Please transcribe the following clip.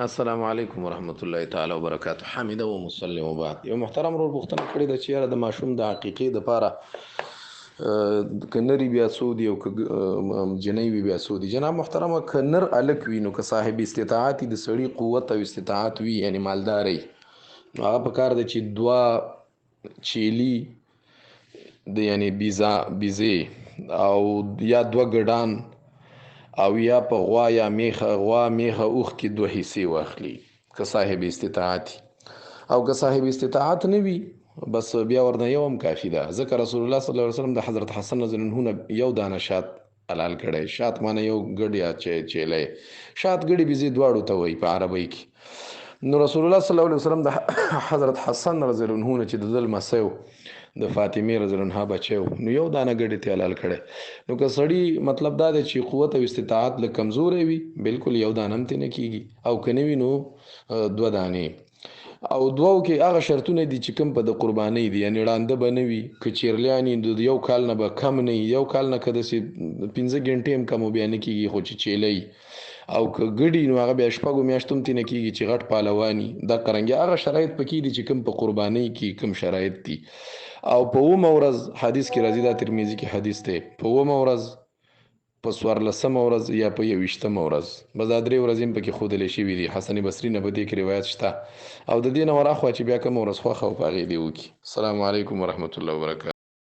السلام علیکم ورحمت الله تعالی وبرکاته. حامد و مسلم وبعد. یو محترم ورور پوښتنه کړې ده چې یاره د ماشوم د عقیقې دپاره که نري بیا څو دي او که جنۍ وي بیا څو دي. جناب محترمه، که نر هلک وي نو که صاحب استطاعت د سړي قوت او استطاعت وي، یعنی مالدار وي، نو هغه په کار ده چې دوه چیلي د یعنی بیزې او یا دوه ګډان او یا په غوا یا میخه اوښ کې دوه حصې واخلي که صاحب استطاعت. او که صاحب استطاعت نه وي بس بیا ورنه یو هم کافي ده، ځکه رسول الله صلی الله علیه وسلم د حضرت حسن رضی الله عنه نه یو دانه شات حلال کړی. شات معنی یو ګډ یا چیلی، شات ګډې بیزې دواړو ته وایي په عربی کې. نو رسول الله صلی الله علیه وسلم د حضرت حسن رضی الله عنه چې د ده لمسی و، د فاطمې رضی الله عنها بچی و، نو یو دانه ګډې ته حلال کړی. نو که سړي مطلب دا دی چې قوت او استطاعت له کمزوری وي، بالکل یو دانه هم ترې نه کېږي، او که نه وي نو دوه دانې. او دوو کې هغه شرطونه دي چې کوم په د قربانۍ دي، یعنی ړانده به نه وي، که چیرلیانې د یو کال نه به کم نه وي، یو کال نه که داسې 15 ګنټې هم کم بیا نه کېږي، خو چې چیلی او که ګډي نو هغه بیا شپږو میاشتو هم ترې نه کېږي چې غټ پهلواني. دا قرنګې هغه شرایط پکې دي چې کوم په قربانۍ کې کوم شرایط دي. او په اومه ورځ حدیث کې راځي، دا ترمذي کې حدیث دی، په اومه ورځ، په 14مه ورځ یا په 21مه ورځ، بس دا 3 ورځې هم پکې ښودلې شوي دي. حسن بصري نه په دې کې روایت شته، او د دې نه وراخوا چې بیا کومه ورځ خوښه او په هغې دې وکړي. السلام علیکم ورحمت الله وبرکاته.